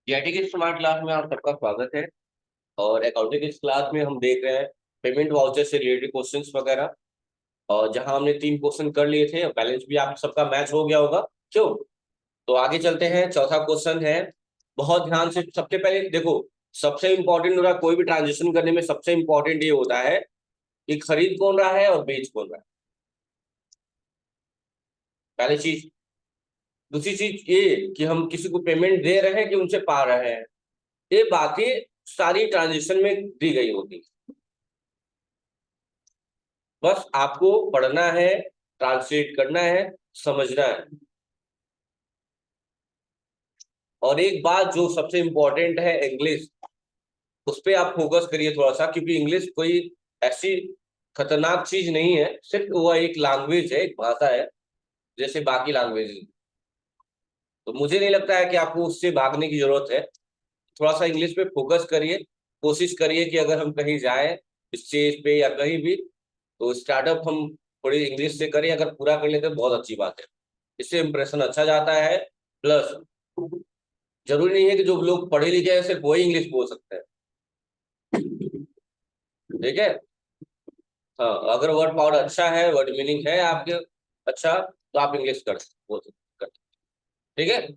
GIT की smart class में आप सबका स्वागत है। और अकाउंटिंग की क्लास में हम देख रहे हैं पेमेंट वाउचर से रिलेटेड क्वेश्चंस वगैरह। और जहां हमने 3 क्वेश्चन कर लिए थे, बैलेंस भी आप सबका मैच हो गया होगा। क्यों? तो आगे चलते हैं। चौथा क्वेश्चन है, बहुत ध्यान से। सबसे पहले देखो, सबसे इंपॉर्टेंट हो रहा है कोई भी ट्रांजेक्शन करने में, सबसे इंपॉर्टेंट ये होता है कि खरीद कौन रहा है और बेच कौन रहा है। पहली चीज। दूसरी चीज ये कि हम किसी को पेमेंट दे रहे हैं कि उनसे पा रहे हैं। ये बातें सारी ट्रांजेक्शन में दी गई होती। बस आपको पढ़ना है, ट्रांसलेट करना है, समझना है। और एक बात जो सबसे इंपॉर्टेंट है, इंग्लिश। उस पर आप फोकस करिए थोड़ा सा, क्योंकि इंग्लिश कोई ऐसी खतरनाक चीज नहीं है। सिर्फ वह एक लैंग्वेज है, एक भाषा है, जैसे बाकी लैंग्वेज। तो मुझे नहीं लगता है कि आपको उससे भागने की जरूरत है। थोड़ा सा इंग्लिश पे फोकस करिए। कोशिश करिए कि अगर हम कहीं जाएं स्टेज पे या कहीं भी, तो स्टार्टअप हम थोड़ी इंग्लिश से करें। अगर पूरा कर लेते तो बहुत अच्छी बात है। इससे इंप्रेशन अच्छा जाता है। प्लस जरूरी नहीं है कि जो लोग पढ़े लिखे हैं सिर्फ वही इंग्लिश बोल सकते हैं। ठीक है। हाँ, अगर वर्ड पावर अच्छा है, वर्ड मीनिंग है आपके अच्छा, तो आप इंग्लिश कर बोल सकते। ठीक है।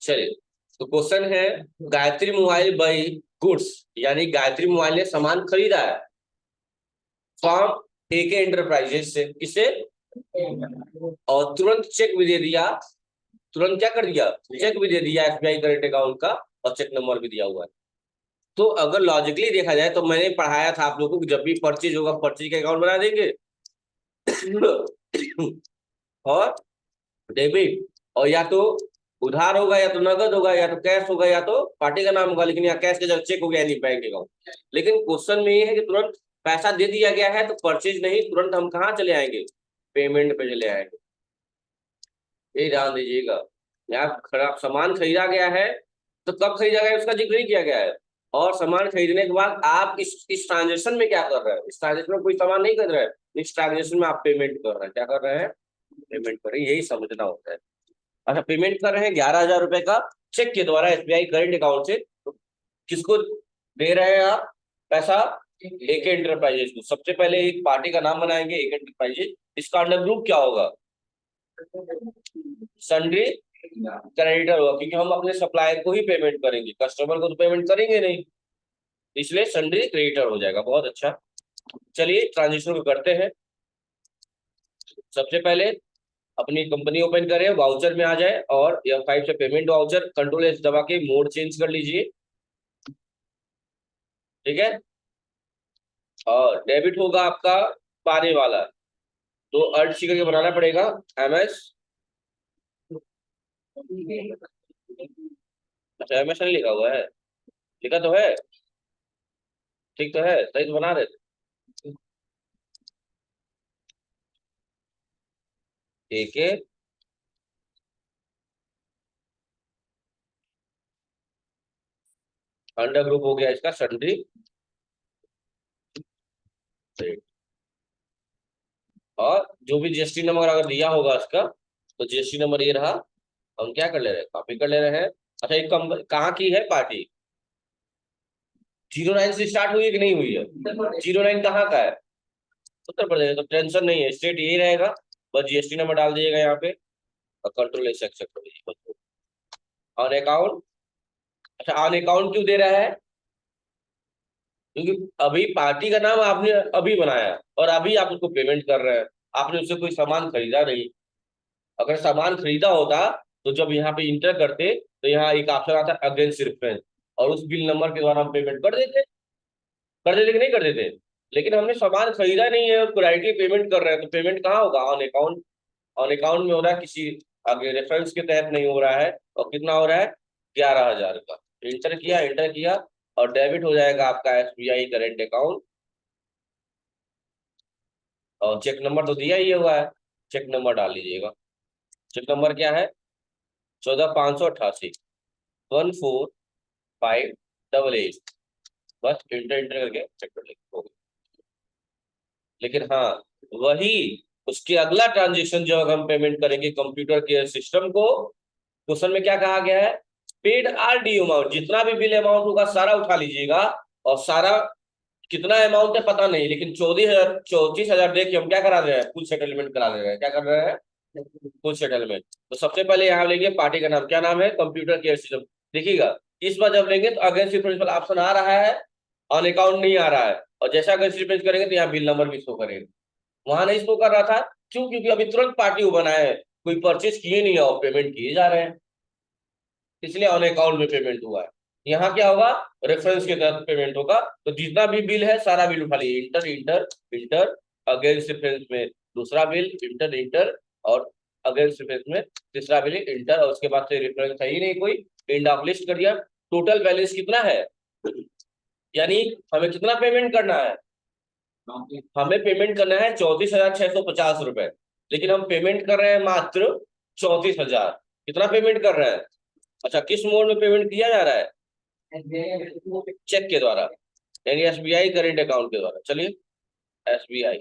चलिए। तो क्वेश्चन है, गायत्री मोबाइल बाई गुड्स, यानी गायत्री मोबाइल ने सामान खरीदा है फ्रॉम एके एंटरप्राइजेस से। किसे? और तुरंत चेक भी दे दिया। तुरंत क्या कर दिया? चेक भी दे दिया एसबीआई करंट अकाउंट का, और चेक नंबर भी दिया हुआ है। तो अगर लॉजिकली देखा जाए, तो मैंने पढ़ाया था आप लोगों को, जब भी परचेज होगा परचेज का अकाउंट बना देंगे। और डेबिट, और या तो उधार होगा, या तो नगद होगा, या तो कैश होगा, या तो पार्टी का नाम होगा। लेकिन यहाँ कैश के जगह चेक हो गया, नहीं बैंक अकाउंट। लेकिन क्वेश्चन में ये है कि तुरंत पैसा दे दिया गया है, तो परचेज नहीं, तुरंत हम कहाँ चले आएंगे? पेमेंट पे चले आएंगे। ये ध्यान दीजिएगा। यहाँ खराब सामान खरीदा गया है, तो कब खरीदा गया है उसका जिक्र नहीं किया गया है। और सामान खरीदने के बाद आप इस ट्रांजेक्शन में क्या कर रहे हैं? इस ट्रांजेक्शन में कोई सामान नहीं खरीद रहे हैं। इस ट्रांजेक्शन में आप पेमेंट कर रहे हैं। क्या कर रहे हैं? पेमेंट कर रहे हैं। यही समझना होता है। अच्छा, पेमेंट कर रहे हैं 11,000 रुपए का चेक के द्वारा एसबीआई करंट अकाउंट से। तो किसको दे रहे हैं आप पैसा? एके एंटरप्राइजेस को। सबसे पहले एक पार्टी का नाम बनाएंगे, एके एंटरप्राइजेस। इसका अंडर ग्रुप क्या होगा? सन्ड्री क्रेडिटर होगा, क्योंकि हम अपने सप्लायर को ही पेमेंट करेंगे, कस्टमर को तो पेमेंट करेंगे नहीं। इसलिए सन्ड्री क्रेडिटर हो जाएगा। बहुत अच्छा। चलिए ट्रांजेक्शन को करते हैं। सबसे पहले अपनी कंपनी ओपन करें, वाउचर में आ जाए, और F5 से पेमेंट वाउचर, कंट्रोल एस दबा के मोड चेंज कर लीजिए। ठीक है। और डेबिट होगा आपका पाने वाला, तो अर्ट सी करके बनाना पड़ेगा। MS। अच्छा, MS नहीं लिखा हुआ है? लिखा तो है। ठीक तो है, सही तो बना रहे थे। ठीक है। अंडर ग्रुप हो गया इसका सन्ड्री। और जो भी जीएसटी नंबर अगर दिया होगा इसका, तो जीएसटी नंबर ये रहा। हम क्या कर ले रहे हैं? कॉपी कर ले रहे हैं। अच्छा, एक कहाँ की है पार्टी? 09 से स्टार्ट हुई है कि नहीं हुई है? 09 कहाँ का है? उत्तर प्रदेश। तो टेंशन नहीं है, स्टेट यही रहेगा। बस जीएसटी नंबर डाल दीजिएगा यहाँ पे, और कंट्रोल ऐसे एक्सेप्ट कर दीजिए। On account. अच्छा, ऑन अकाउंट क्यों दे रहा है? क्योंकि अभी पार्टी का नाम आपने अभी बनाया, और अभी आप उसको पेमेंट कर रहे हैं। आपने उससे कोई सामान खरीदा नहीं। अगर सामान खरीदा होता, तो जब यहाँ पे इंटर करते, तो यहाँ एक ऑप्शन आता है अगेंस्ट रेफरेंस, और उस बिल नंबर के द्वारा हम पेमेंट कर देते। कर देते कि नहीं कर देते? लेकिन हमने सामान खरीदा नहीं है, उसको डायरेक्टली पेमेंट कर रहे हैं, तो पेमेंट कहाँ होगा? On account. ऑन अकाउंट में हो रहा है, किसी आगे रेफरेंस के तहत नहीं हो रहा है। और कितना हो रहा है? 11,000 का। इंटर किया, इंटर किया, और डेबिट हो जाएगा आपका एसबीआई करेंट अकाउंट। और चेक नंबर तो दिया ही हुआ है, चेक नंबर डाल लीजिएगा। चेक नंबर क्या है? 14,588, 14,588। बस इंटर इंटर करके चेक कर लेंगे। लेकिन हाँ, वही उसके अगला ट्रांजेक्शन जब हम पेमेंट करेंगे कंप्यूटर के सिस्टम को, क्वेश्चन में क्या कहा गया है? पेड आर डी अमाउंट, जितना भी बिल अमाउंट होगा सारा उठा लीजिएगा, और सारा कितना अमाउंट है पता नहीं, लेकिन 34,000 देख के हम क्या करा रहे हैं, फुल सेटलमेंट करा दे रहे हैं। क्या कर रहे हैं, फुल सेटलमेंट। तो सबसे पहले यहाँ लेंगे पार्टी का नाम, क्या नाम है, कंप्यूटर केयर सिस्टम। देखिएगा इस बार जब लेंगे तो अगेंस्ट प्रिंसिपल ऑप्शन आ रहा है, ऑन अकाउंट नहीं आ रहा है, और जैसा अगेंस्ट प्रिंस करेंगे तो यहाँ बिल नंबर भी शो करेगा, वहां नहीं शो कर रहा था। क्यों, क्योंकि अभी तुरंत पार्टी वो बना है, कोई परचेज किए नहीं है और पेमेंट किए जा रहे हैं, इसलिए ऑन अकाउंट में पेमेंट हुआ है। यहाँ क्या होगा, रेफरेंस के तहत पेमेंट होगा। तो जितना भी बिल है सारा बिल उठा लीजिए, inter inter inter, against reference में दूसरा बिल, इंटर इंटर, और अगेंस्ट रेफरेंस में तीसरा बिल, इंटर, और उसके बाद से रेफरेंस है ही नहीं कोई, एंड ऑफ लिस्ट कर दिया। टोटल बैलेंस कितना है, यानी हमें कितना पेमेंट करना है, हमें पेमेंट करना है 34,650 रुपए, लेकिन हम पेमेंट कर रहे हैं मात्र 34,000। कितना पेमेंट कर रहे हैं, अच्छा किस मोड में पेमेंट किया जा रहा है, चेक के द्वारा, यानी एसबीआई करेंट अकाउंट के द्वारा। चलिए एसबीआई,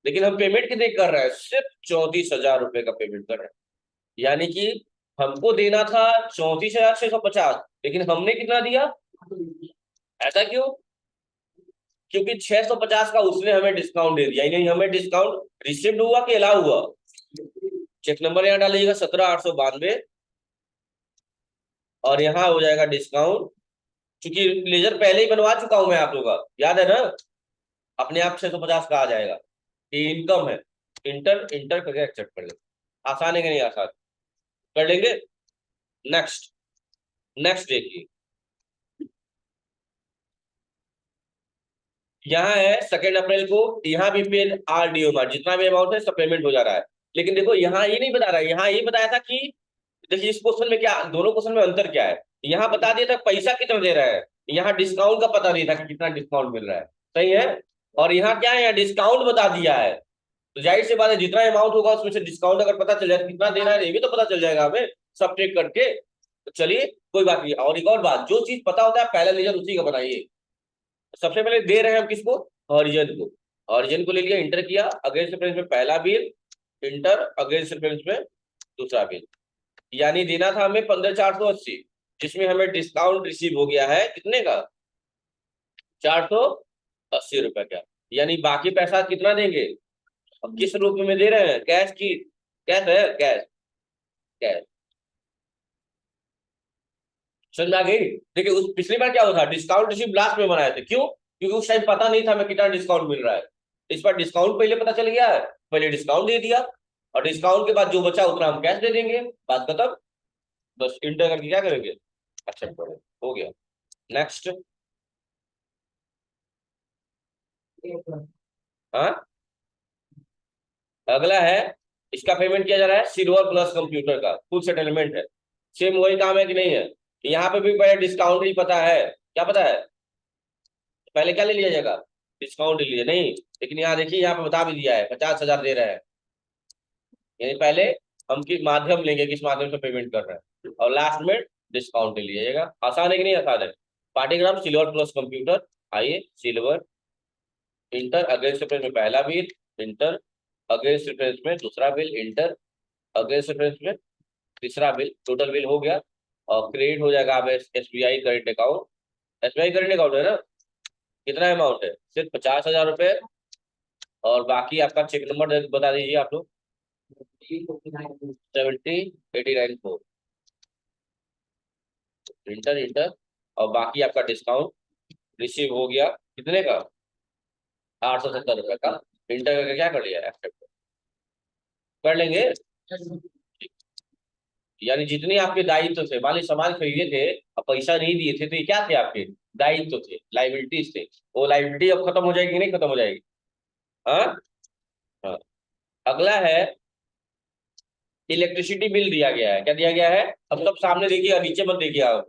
लेकिन हम पेमेंट कितने कर रहे हैं, सिर्फ 34,000 रुपए का पेमेंट कर रहे हैं, यानी कि हमको देना था 34,650, लेकिन हमने कितना दिया, ऐसा क्यों, क्योंकि 650 का उसने हमें डिस्काउंट दे दिया, यानी हमें डिस्काउंट रिसीव्ड हुआ कि अलाउ हुआ। चेक नंबर यहाँ डालिएगा 17,892, और यहाँ हो जाएगा डिस्काउंट, क्योंकि लेजर पहले ही बनवा चुका हूं मैं आप लोगों का, याद है ना, अपने आप 650 का आ जाएगा, ये इनकम है। इंटर इंटर करके एक्सेप्ट कर लेंगे, आसान है कि नहीं आसान, कर लेंगे। नेक्स्ट, नेक्स्ट देखिए, यहाँ है 2 अप्रैल को, यहाँ भी पेड आरडीओ मार्ट, जितना भी अमाउंट है सब पेमेंट हो जा रहा है। लेकिन देखो यहाँ ये नहीं बता रहा है, यहाँ ये बताया था कि, देखिए इस क्वेश्चन में क्या, दोनों क्वेश्चन में अंतर क्या है, यहाँ बता दिया था पैसा कितना दे रहा है, यहाँ डिस्काउंट का पता नहीं था कि कितना डिस्काउंट मिल रहा है, सही है। और यहाँ क्या है, यहाँ डिस्काउंट बता दिया है, तो जाहिर सी बात है जितना अमाउंट होगा उसमें से डिस्काउंट अगर पता चल जाए कितना देना है, ये भी तो पता चल जाएगा हमें सब चेक करके। तो चलिए कोई बात नहीं, और एक और बात, जो चीज पता होता है पहला लेजर उसी का बनाइए। सबसे पहले दे रहे हैं हम किसको, हॉरिजन को, हॉरिजन को ले लिया, इंटर किया, अगेंस्ट रेफरेंस में पहला बिल, इंटर, अगेंस्ट रेफरेंस में दूसरा बिल, यानी देना था हमें 15,480, जिसमें हमें डिस्काउंट रिसीव हो गया है कितने का, 480 रुपए का, यानी बाकी पैसा कितना देंगे, अब किस रूप में दे रहे हैं, कैश की, कैश है, कैश, कैश, समझ में आ गई। देखिए उस पिछली बार क्या हुआ था, डिस्काउंट रिसीव लास्ट में बनाए थे, क्यों, क्योंकि उस टाइम पता नहीं था हमें कितना डिस्काउंट मिल रहा है। इस बार डिस्काउंट पहले पता चल गया है, पहले डिस्काउंट दे दिया, और डिस्काउंट के बाद जो बचा उतना हम कैश दे देंगे, बात खत्म। बस इंटर करके क्या करेंगे, एक्सेप्ट करेंगे, हो गया। नेक्स्ट, हाँ अगला है, इसका पेमेंट किया जा रहा है सिल्वर प्लस कंप्यूटर का, फुल सेटलमेंट है, सेम वही काम है कि नहीं है। यहाँ पे भी पहले डिस्काउंट ही पता है, क्या पता है, पहले क्या ले लिया जाएगा, डिस्काउंट ले लिया नहीं, लेकिन यहाँ देखिए यहाँ पे बता भी दिया है 50,000 दे रहे हैं, यानी पहले हम किस माध्यम लेंगे, किस माध्यम से पेमेंट कर रहे हैं, और लास्ट में डिस्काउंट ले लीजिएगा। आसान है कि नहीं आसान है। पार्टी का नाम सिल्वर प्लस कंप्यूटर, आइए सिल्वर, इंटर, अगेंस्ट रेफरेंस में पहला बिल, इंटर, अगेंस्ट रेफरेंस में दूसरा बिल, इंटर, अगेंस्ट रेफरेंस में तीसरा बिल, टोटल बिल हो गया, और क्रेडिट हो जाएगा आप SBI current account, SBI current account है ना, कितना अमाउंट है, सिर्फ 50,000 रुपए, और बाकी आपका चेक नंबर बता दीजिए आप लोग, 70,894, इंटर इंटर, और बाकी आपका डिस्काउंट रिसीव हो गया कितने का, 870 रुपए का, इंटर करके क्या कर लिया, एक्सेप्ट कर लेंगे। यानी जितने आपके दायित्व थे, मान लीजिए सामान खरीदे थे और पैसा नहीं दिए थे, तो ये क्या थे, आपके दायित्व थे, लाइबिलिटीज थे, वो लाइबिलिटी अब खत्म हो जाएगी कि नहीं खत्म हो जाएगी, हाँ हाँ। अगला है इलेक्ट्रिसिटी बिल दिया गया है, क्या दिया गया है, अब सब सामने देखिए, नीचे मत देखिए आप,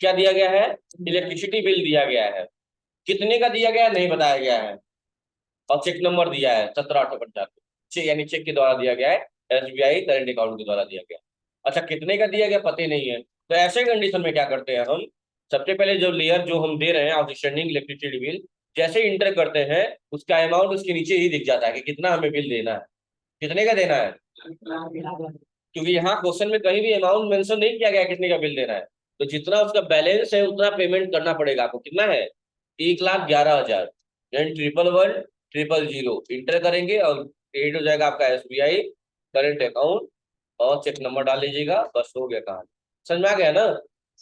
क्या दिया गया है, इलेक्ट्रिसिटी बिल दिया गया है, कितने का दिया गया है नहीं बताया गया है, और चेक नंबर दिया है 17,895, यानी चेक के द्वारा दिया गया है, एसबीआई करंट अकाउंट के द्वारा दिया गया। अच्छा कितने का दिया गया पता नहीं है, तो ऐसे कंडीशन में क्या करते हैं हम, सबसे पहले जो लेयर जो हम दे रहे हैं आउटस्टैंडिंग इलेक्ट्रिसिटी बिल, जैसे इंटर करते हैं उसका अमाउंट उसके नीचे ही दिख जाता है कि कितना हमें बिल देना है, कितने का देना है, क्योंकि यहाँ क्वेश्चन में कहीं भी अमाउंट मेंशन नहीं किया गया कितने का बिल देना है। तो जितना उसका बैलेंस है उतना पेमेंट करना पड़ेगा आपको। कितना है? 1,11,000। यानी 11,100 इंटर करेंगे और क्रेडिट हो जाएगा आपका SBI करंट अकाउंट, और चेक नंबर डाल लीजिएगा, बस हो गया कहानी। समझ में आ गया ना?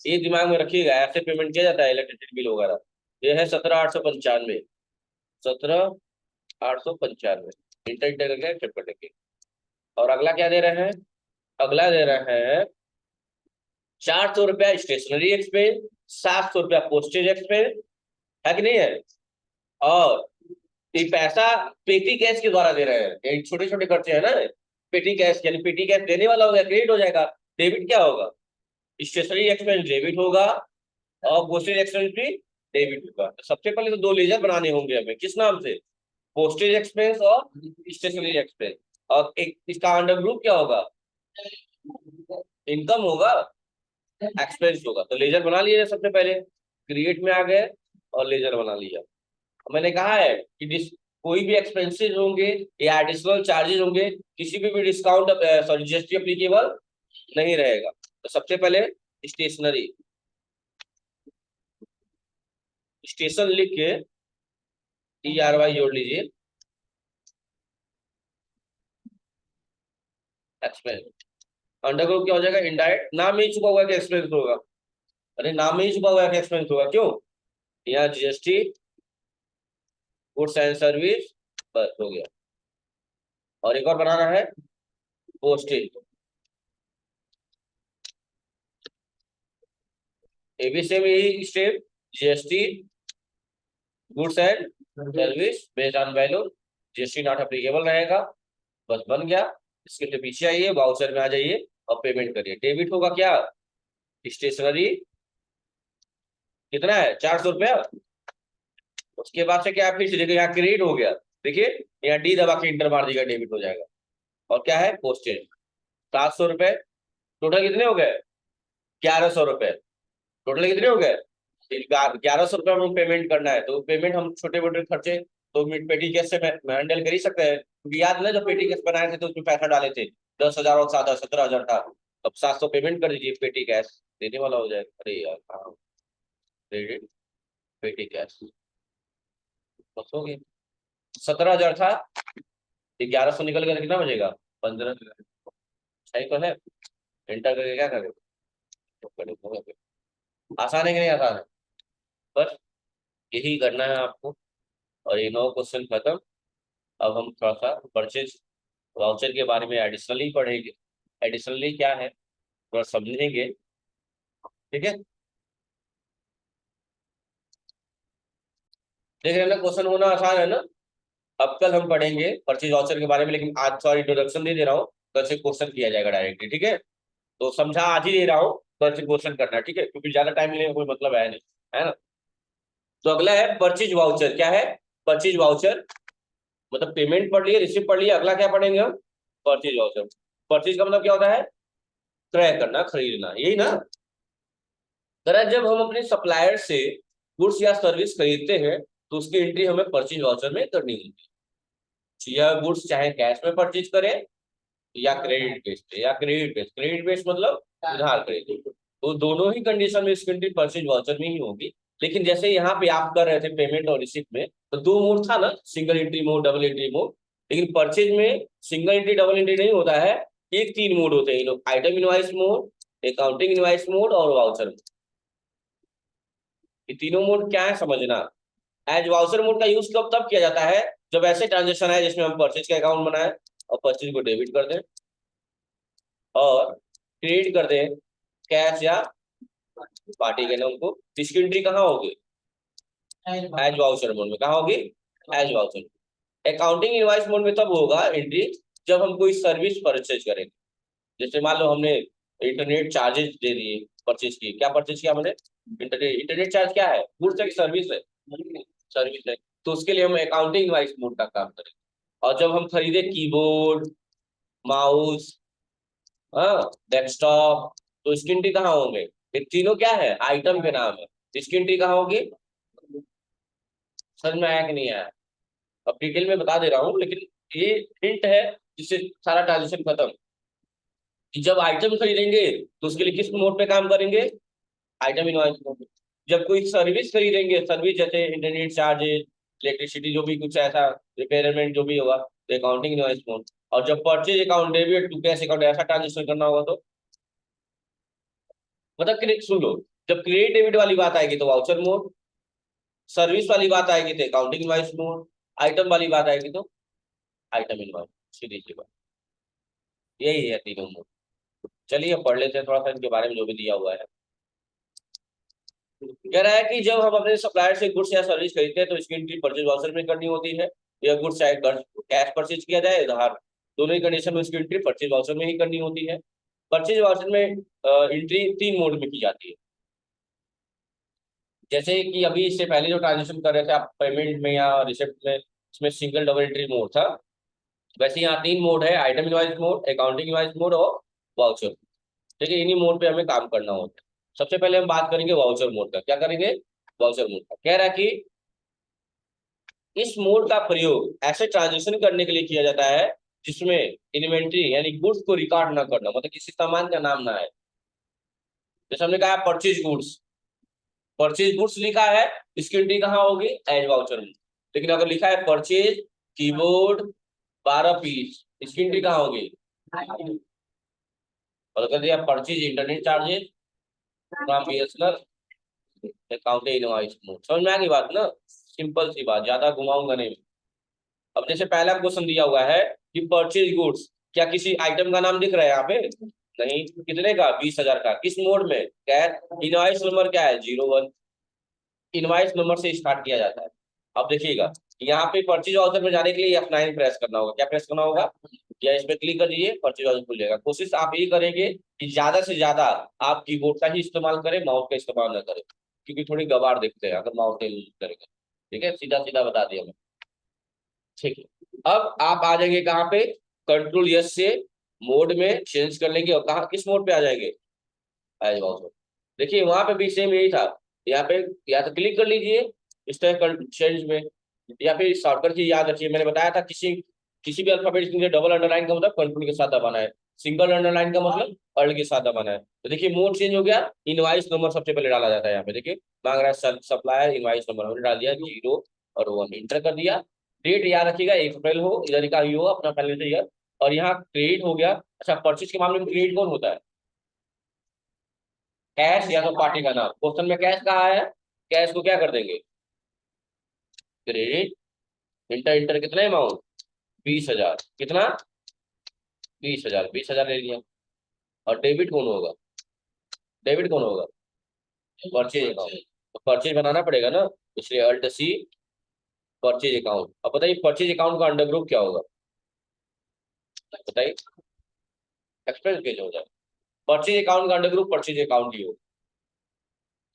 ये दिमाग में रखिएगा, ऐसे पेमेंट किया जाता है इलेक्ट्रिसिटी बिल वगैरह। ये है 17,895, 17,895 इंटर इंटर करके चेक कर लेंगे। और अगला क्या दे रहे हैं? अगला दे रहे हैं 400 रुपया स्टेशनरी एक्सपेंस, 700 रुपया पोस्टेज एक्सपेंस, है कि नहीं है? और ये पैसा पेटी कैश के द्वारा दे रहे हैं, ये छोटे छोटे खर्चे हैं ना। पेटी कैश यानी पेटी कैश देने वाला हो गया, क्रेडिट हो जाएगा। डेबिट क्या होगा? स्टेशनरी एक्सपेंस डेबिट होगा और पोस्टेज एक्सपेंस भी डेबिट होगा। तो सबसे पहले तो 2 लेजर बनाने होंगे हमें, किस नाम से? पोस्टेज एक्सपेंस और स्टेशनरी एक्सपेंस। और एक इसका अंडर ग्रुप क्या होगा? इनकम होगा, एक्सपेंस होगा। तो लेजर बना लिया सबसे पहले, क्रिएट में आ गए और लेजर बना लिया। मैंने कहा है कि कोई भी एक्सपेंसेस होंगे या एडिशनल चार्जेस होंगे, किसी पे भी डिस्काउंट सॉरी जीएसटी एप्लीकेबल नहीं रहेगा। तो सबसे पहले स्टेशनरी, स्टेशन लिख के TRY जोड़ लीजिए, एक्सपेंस। अंडरग्रुप क्या हो जाएगा? इनडायरेक्ट। नाम में ही छुपा हुआ है कि एक्सपेंस होगा। अरे नाम में ही छुपा हुआ है कि एक्सपेंस होगा, क्यों? यहाँ GST गुड्स एंड सर्विस, बस हो गया। और एक और बनाना है पोस्टेज, ये भी सेम यही step, GST goods and service based on value, GST not applicable रहेगा। बस बन गया। इसके लिए पीछे आइए, वाउचर में आ जाइए और पेमेंट करिए। डेबिट होगा क्या? स्टेशनरी कितना है? 400 रुपया। उसके बाद से क्या फिर से देखिए, यहाँ क्रेडिट हो गया। देखिए यहाँ डी दबा के इंटर मार दीजिएगा, डेबिट हो जाएगा। और क्या है? पोस्टेज 700 रुपए। टोटल कितने हो गए? 1,100 रुपए। टोटल कितने हो गए? 1,100 रुपये हम पेमेंट करना है। तो पेमेंट हम छोटे मोटे खर्चे तो पेटी कैश से हैंडल कर ही सकते हैं, क्योंकि याद है ना जब पेटी कैश बनाए थे तो उसमें पैसा डाले थे 10,000 और 17,000 था। अब 700 पेमेंट कर दीजिए, पेटी कैश देने वाला हो जाएगा। अरे यार हाँ, क्रेडिट पेटी कैश, बस हो गया। 17,000 था, 1,100 निकल गया तो कितना बचेगा? 15। सही तो है। एंटर करके क्या करें? आसान है कि नहीं आसान है? बस यही करना है आपको। और ये 9 क्वेश्चन खत्म। अब हम थोड़ा सा परचेज वाउचर के बारे में एडिशनली पढ़ेंगे। एडिशनली क्या है थोड़ा समझेंगे, ठीक है? देख रहे हैं ना, क्वेश्चन होना आसान है ना। अब कल हम पढ़ेंगे परचेज वाउचर के बारे में, लेकिन आज थोड़ा इंट्रोडक्शन दे दे रहा हूँ, कल से क्वेश्चन किया जाएगा डायरेक्टली, ठीक है? तो समझा आज ही दे रहा हूँ, कल से क्वेश्चन करना है, ठीक है? क्योंकि ज्यादा टाइम लेने का कोई मतलब है नहीं, है ना? तो अगला है परचेज वाउचर। क्या है परचेज वाउचर? मतलब पेमेंट पढ़ लिए, रिसिप्ट पढ़ लिए, अगला क्या पढ़ेंगे हम? Purchase voucher. परचेज का मतलब क्या होता है? क्रय करना, खरीदना, यही ना? तरह जब हम अपने सप्लायर से गुड्स या सर्विस खरीदते हैं तो उसकी एंट्री हमें परचेज वाउचर में करनी होती है। यह गुड्स चाहे कैश में परचेज करें या क्रेडिट बेस पे, या क्रेडिट बेस, क्रेडिट बेस मतलब उधार खरीदे, तो दोनों ही कंडीशन में इसकी एंट्री परचेज वाउचर में ही होगी। लेकिन जैसे यहाँ पे आप कर रहे थे पेमेंट और रिसिप्ट में, तो 2 मोड था ना, single entry mode, double entry mode. लेकिन परचेज में सिंगल एंट्री डबल एंट्री नहीं होता है, एक 3 मोड होते हैं, item invoice mode, accounting invoice mode और वाउचर मोड। ये तीनों मोड क्या है समझना। एज वाउचर मोड का यूज कब तब किया जाता है? जब ऐसे ट्रांजेक्शन है जिसमें हम परचेज का अकाउंट बनाए और परचेज को डेबिट कर दें और क्रेडिट कर दें कैश या पार्टी के नाम को। इसकी एंट्री कहाँ होगी? एज वाउचर मोड में। कहाँ होगी? As voucher. Accounting invoice mode में तब होगा एंट्री जब हम कोई सर्विस परचेज करेंगे। जैसे मान लो हमने इंटरनेट चार्जेस दे दिए, परचेज की, क्या परचेज किया हमने? इंटरनेट चार्ज क्या है? गुड्स है कि सर्विस है? सर्विस है। तो उसके लिए हम अकाउंटिंग इनवॉइस मोड का काम करेंगे। और जब हम खरीदे कीबोर्ड, माउस, हाँ, डेस्कटॉप, तो इसकी एंट्री कहाँ होंगे? ये तीनों क्या है? आइटम के नाम है। इसकी एंट्री कहाँ होगी? समझ में आया कि नहीं आया? अब डिटेल में बता दे रहा हूँ, लेकिन ये हिंट है जिससे सारा ट्रांजेक्शन खत्म। कि जब आइटम खरीदेंगे तो उसके लिए किस मोड पे काम करेंगे, आइटम इनवॉइस मोड पे। जब कोई सर्विस खरीदेंगे, सर्विस जैसे इंटरनेट चार्जेस, इलेक्ट्रिसिटी, जो भी कुछ ऐसा रिपेयरमेंट जो भी होगा, तो अकाउंटिंग इनवॉइस मोड। और जब purchase account, debit to cash account, ऐसा ट्रांजेक्शन करना होगा तो मतलब सुन लो, जब क्रेडिट डेबिट वाली बात आएगी तो वाउचर मोड, सर्विस वाली बात आएगी तो अकाउंटिंग इनवॉइस मोड, आइटम वाली बात आएगी तो आइटम इनवॉइस, सीधी सी बात, यही है तीनों मोड। चलिए अब पढ़ लेते हैं थोड़ा सा इनके बारे में जो भी दिया हुआ है। कह रहा है कि जब हम अपने सप्लायर से गुड्स या सर्विस खरीदते हैं तो इसकी एंट्री परचेज वाउचर में करनी होती है। यह गुड्स चाहे कैश परचेज किया जाए, उधार, दोनों ही कंडीशन में इसकी एंट्री परचेज वाउचर में ही करनी होती है। परचेज वाउचर में एंट्री 3 मोड में की जाती है। जैसे कि अभी इससे पहले जो ट्रांजेक्शन कर रहे थे आप पेमेंट में या रिसिप्ट में, इसमें सिंगल डबल एंट्री मोड था। वैसे यहाँ 3 मोड है, item invoice mode, accounting invoice mode और वाउचर। ठीक है, इन्हीं मोड पे हमें काम करना होता है। सबसे पहले हम बात करेंगे वाउचर मोड का। क्या करेंगे, वाउचर मोड का। कह रहा है कि इस मोड का प्रयोग ऐसे ट्रांजेक्शन करने के लिए किया जाता है जिसमें इन्वेंट्री यानी गुड्स को रिकॉर्ड ना करना, मतलब किसी सामान का नाम ना है। जैसे हमने कहा परचेज गुड्स, परचेज गुड्स लिखा है, इसकी एंट्री कहाँ होगी, एज वाउचर में। लेकिन अगर लिखा है परचेज कीबोर्ड 12 पीस, इसकी एंट्री कहाँ होगी, और अगर दिया purchase internet charges from BSNL, accounting invoice mode. समझ में आ गई बात ना, सिंपल सी बात, ज्यादा घुमाऊंगा नहीं। अब जैसे पहला क्वेश्चन दिया हुआ है कि परचेज गुड्स, क्या किसी आइटम का नाम दिख रहा है यहाँ पे, नहीं। कितने का, 20,000 का। किस मोड में, कैश। इनवॉइस नंबर क्या है, 01, इनवॉइस नंबर से स्टार्ट किया जाता है। अब देखिएगा, यहाँ पे परचेज वाउचर में जाने के लिए F9 प्रेस करना होगा। क्या प्रेस करना होगा, या इस पे क्लिक कर दीजिए, परचेज वाउचर खुल जाएगा। कोशिश आप ये करेंगे कि ज्यादा से ज्यादा आप कीबोर्ड का ही इस्तेमाल करें, माउस का इस्तेमाल न करें, क्योंकि थोड़ी गवार दिखते हैं अगर माउस का यूज करेंगे। ठीक है, सीधा सीधा बता दिया मैं। ठीक है, अब आप आ जाएंगे कहाँ पे, कंट्रोल यस से मोड में चेंज कर लेंगे, और कहाँ, किस मोड पे आ जाएंगे, एज वाउचर। देखिए वहां पे भी सेम यही था। यहाँ पे या तो क्लिक कर लीजिए इस तरह चेंज में, या फिर शॉर्टकट की याद रखिए, मैंने बताया था किसी किसी भी अल्फाबेट के लिए डबल अंडरलाइन का मतलब कंट्रोल के साथ दबाना है, सिंगल अंडरलाइन का मतलब अल्ट के साथ दबाना है। तो देखिए मोड चेंज हो गया, इनवाइस नंबर सबसे पहले डाला जाता है। यहाँ पे देखिए मांग रहा है सप्लायर इनवाइस नंबर, हमने डाल दिया 0 और 1, इंटर कर दिया। डेट याद रखिएगा 1 अप्रैल हो, इधर का ही हो अपना कैलेंडर ईयर। और यहाँ क्रेडिट हो गया। अच्छा, परचेज के मामले में क्रेडिट कौन होता है, कैश या तो पार्टी का नाम। क्वेश्चन में कैश कहा है, कैश को क्या कर देंगे, क्रेडिट, इंटर, इंटर कितना अमाउंट, 20,000, कितना, 20,000, 20,000 ले लिया। और डेबिट कौन होगा, डेबिट कौन होगा, परचेज अकाउंट। तो परचेज बनाना पड़ेगा ना, इसलिए अल्ट सी, परचेज अकाउंट। अब बताइए परचेज अकाउंट का अंडर ग्रुप क्या होगा, बताइए, एक्सपेंस पेज हो जाए। परचेज अकाउंट का अंडर ग्रुप परचेज अकाउंट ही हो,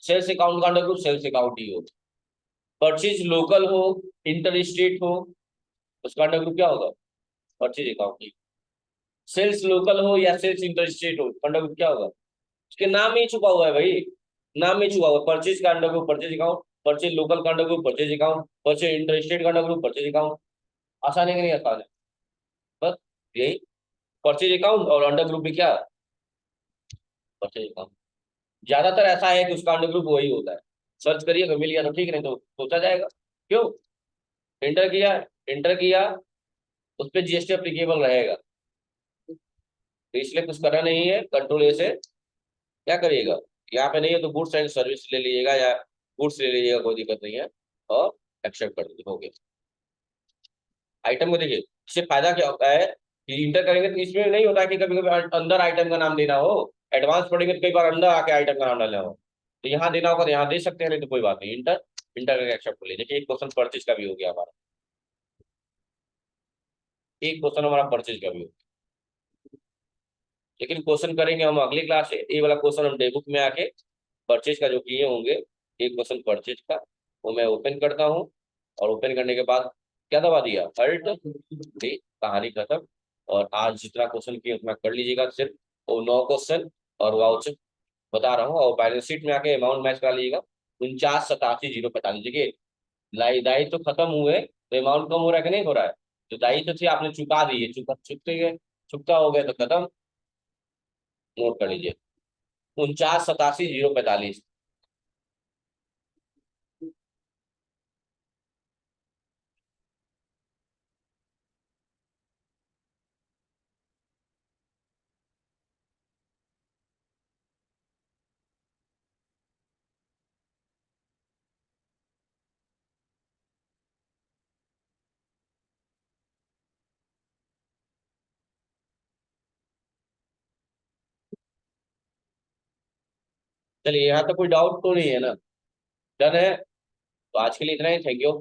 सेल्स अकाउंट का अंडर ग्रुप सेल्स अकाउंट ही हो। परचेज लोकल हो, इंटर स्टेट हो, उसका अंडर ग्रुप क्या होगा, परचेज अकाउंट ही। सेल्स लोकल हो या सेल्स इंटर स्टेट हो, अंडर ग्रुप क्या होगा, उसके नाम में ही छुपा हुआ है भाई, नाम में छुपा हुआ है। परचेज का under group purchase account, purchase local का under group purchase account, purchase inter state का अंडर ग्रुप परचेज अकाउंट। आसान है कि नहीं आसान है, बस यही। परचेज अकाउंट और अंडर ग्रुप भी क्या, परचेज अकाउंट। ज्यादातर ऐसा है कि उसका अंडर ग्रुप वही होता है। सर्च करिए, अगर मिल गया तो ठीक, नहीं तो सोचा जाएगा। क्यों, इंटर किया, इंटर किया, उस पर जीएसटी अप्लीकेबल रहेगा। तो इसलिए कुछ करना नहीं है, कंट्रोल ए से क्या करिएगा, यहाँ पे नहीं है तो गुड्स एंड सर्विस ले लीजिएगा, या गुड्स ले लीजिएगा, कोई दिक्कत नहीं है, और एक्सेप्ट कर दीजिए, हो गया। आइटम को देखिए, इससे फायदा क्या होता है कि इंटर करेंगे तो इसमें नहीं होता कि कभी कभी अंदर आइटम का नाम देना हो, एडवांस पढ़ेंगे तो कई बार अंदर आके आइटम का नाम डालना हो, तो यहाँ देना होगा तो यहाँ दे सकते हैं, नहीं तो कोई बात नहीं, इंटर, इंटर करके एक्सेप्ट कर लीजिए। देखिए एक क्वेश्चन परचेज का भी हो गया हमारा, एक क्वेश्चन हमारा परचेज का भी हो। लेकिन क्वेश्चन करेंगे हम अगली क्लास से, ये वाला क्वेश्चन हम डे बुक में आके परचेज का जो किए होंगे, एक क्वेश्चन परचेज का, वो मैं ओपन करता हूँ। और ओपन करने के बाद क्या दबा दिया, अल्ट डी, कहानी खत्म। और आज जितना क्वेश्चन किए उतना कर लीजिएगा, सिर्फ वो 9 क्वेश्चन और वाउचर बता रहा हूँ। और बैलेंस शीट में आके अमाउंट मैच करा लीजिएगा, 49,87,045। देखिए दायित्व तो खत्म हुए तो अमाउंट कम हो रहा है कि नहीं हो रहा है, जो दायित्व थे आपने चुका दिए, चुकते गए, चुकता हो गया तो खत्म। नोट कर लीजिए, 49 87 0 45। चलिए, यहाँ तो कोई डाउट तो नहीं है ना? डन है। तो आज के लिए इतना ही, थैंक यू।